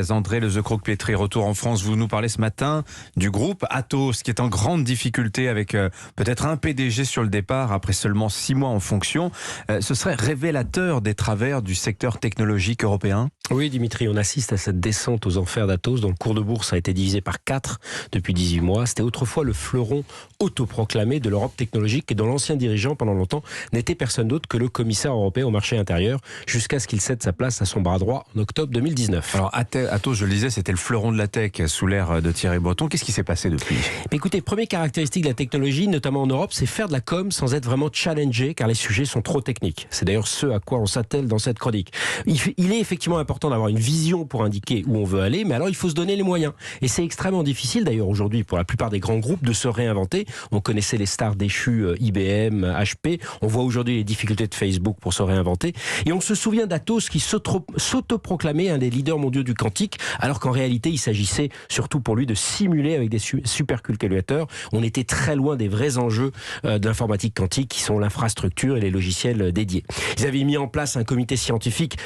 André Lezecroc-Pietri, retour en France. Vous nous parlez ce matin du groupe Atos qui est en grande difficulté avec peut-être un PDG sur le départ après seulement 6 mois en fonction. Ce serait révélateur des travers du secteur technologique européen ? Oui Dimitri, on assiste à cette descente aux enfers d'Atos dont le cours de bourse a été divisé par 4 depuis 18 mois. C'était autrefois le fleuron autoproclamé de l'Europe technologique et dont l'ancien dirigeant pendant longtemps n'était personne d'autre que le commissaire européen au marché intérieur jusqu'à ce qu'il cède sa place à son bras droit en octobre 2019. Alors Atos, je le disais, c'était le fleuron de la tech sous l'ère de Thierry Breton. Qu'est-ce qui s'est passé depuis ? Écoutez, première caractéristique de la technologie, notamment en Europe, c'est faire de la com sans être vraiment challengé, car les sujets sont trop techniques. C'est d'ailleurs ce à quoi on s'attelle dans cette chronique. Il est effectivement important d'avoir une vision pour indiquer où on veut aller, mais alors il faut se donner les moyens. Et c'est extrêmement difficile d'ailleurs aujourd'hui pour la plupart des grands groupes de se réinventer. On connaissait les stars déchues IBM, HP. On voit aujourd'hui les difficultés de Facebook pour se réinventer. Et on se souvient d'Atos qui s'autoproclamait un des leaders mondiaux du quantique, alors qu'en réalité, il s'agissait surtout pour lui de simuler avec des supercalculateurs. On était très loin des vrais enjeux de l'informatique quantique qui sont l'infrastructure et les logiciels dédiés. Ils avaient mis en place un comité scientifique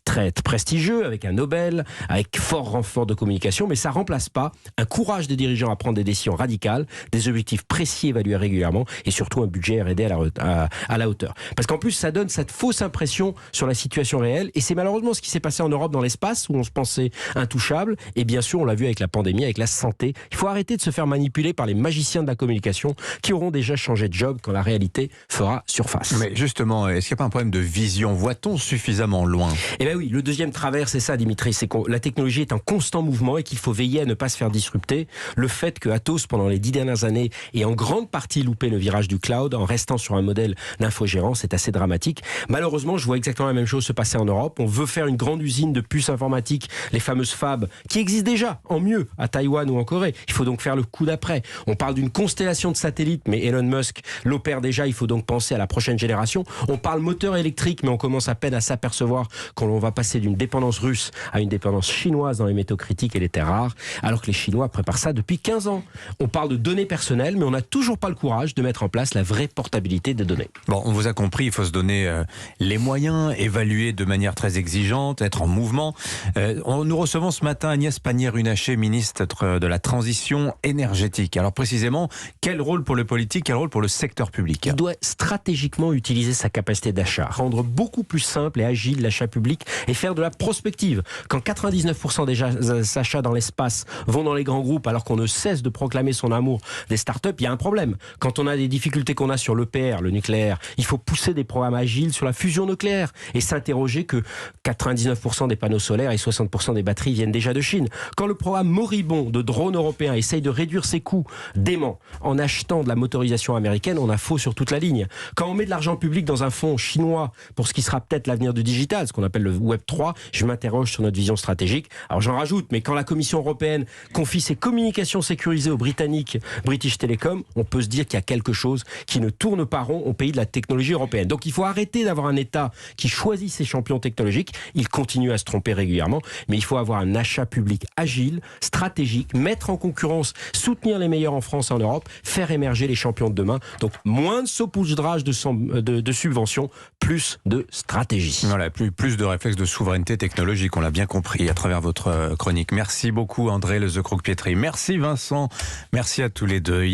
très prestigieux, avec un Nobel, avec fort renfort de communication, mais ça remplace pas un courage des dirigeants à prendre des décisions radicales, des objectifs précis évalués régulièrement et surtout un budget R&D à la hauteur. Parce qu'en plus, ça donne cette fausse impression sur la situation réelle et c'est malheureusement ce qui s'est passé en Europe dans l'espace où on se pensait intouchable et bien sûr on l'a vu avec la pandémie, avec la santé. Il faut arrêter de se faire manipuler par les magiciens de la communication qui auront déjà changé de job quand la réalité fera surface. Mais justement, est-ce qu'il n'y a pas un problème de vision ? Voit-on suffisamment loin ? Eh bien oui, le deuxième travers c'est ça Dimitri, c'est que la technologie est en constant mouvement et qu'il faut veiller à ne pas se faire disrupter. Le fait que Atos pendant les 10 dernières années ait en grande partie loupé le virage du cloud en restant sur un modèle d'infogérance c'est assez dramatique. Malheureusement, je vois exactement la même chose se passer en Europe. On veut faire une grande usine de puces informatiques, les fameuses fab, qui existent déjà en mieux à Taïwan ou en Corée. Il faut donc faire le coup d'après. On parle d'une constellation de satellites, mais Elon Musk l'opère déjà. Il faut donc penser à la prochaine génération. On parle moteur électrique, mais on commence à peine à s'apercevoir quand on va passer d'une dépendance russe à une dépendance chinoise dans les métaux critiques et les terres rares, alors que les Chinois préparent ça depuis 15 ans. On parle de données personnelles, mais on n'a toujours pas le courage de mettre en place la vraie portabilité des données. Bon, on vous a compris, il faut se donner les moyens, évaluer de manière très exigeante, être en mouvement. Nous recevons ce matin Agnès Pannier-Runacher, ministre de la Transition énergétique. Alors précisément, quel rôle pour le politique, quel rôle pour le secteur public ? Il doit stratégiquement utiliser sa capacité d'achat, rendre beaucoup plus simple et agile l'achat public et faire de la prospective. Quand 99% des achats dans l'espace vont dans les grands groupes alors qu'on ne cesse de proclamer son amour des startups, il y a un problème. Quand on a des difficultés qu'on a sur l'EPR, le nucléaire, il faut pousser des programmes agiles sur la fusion nucléaire et s'interroger que 99% des panneaux solaires et 60% des batteries viennent déjà de Chine. Quand le programme moribond de drones européens essaye de réduire ses coûts dément en achetant de la motorisation américaine, on a faux sur toute la ligne. Quand on met de l'argent public dans un fonds chinois pour ce qui sera peut-être l'avenir du digital, ce qu'on appelle le Web 3, je m'interroge sur notre vision stratégique. Alors j'en rajoute, mais quand la Commission européenne confie ses communications sécurisées aux Britanniques, British Telecom, on peut se dire qu'il y a quelque chose qui ne tourne pas rond au pays de la technologie européenne. Donc il faut arrêter d'avoir un État qui choisit ses champions technologiques. Il continue à se tromper régulièrement, mais il faut avoir un achat public agile, stratégique, mettre en concurrence, soutenir les meilleurs en France et en Europe, faire émerger les champions de demain. Donc moins de saupoudrage de subventions, plus de stratégie. Voilà, plus de réflexes de souveraineté technologique, on l'a bien compris à travers votre chronique. Merci beaucoup André Lezecroc-Pietri. Merci Vincent, merci à tous les deux.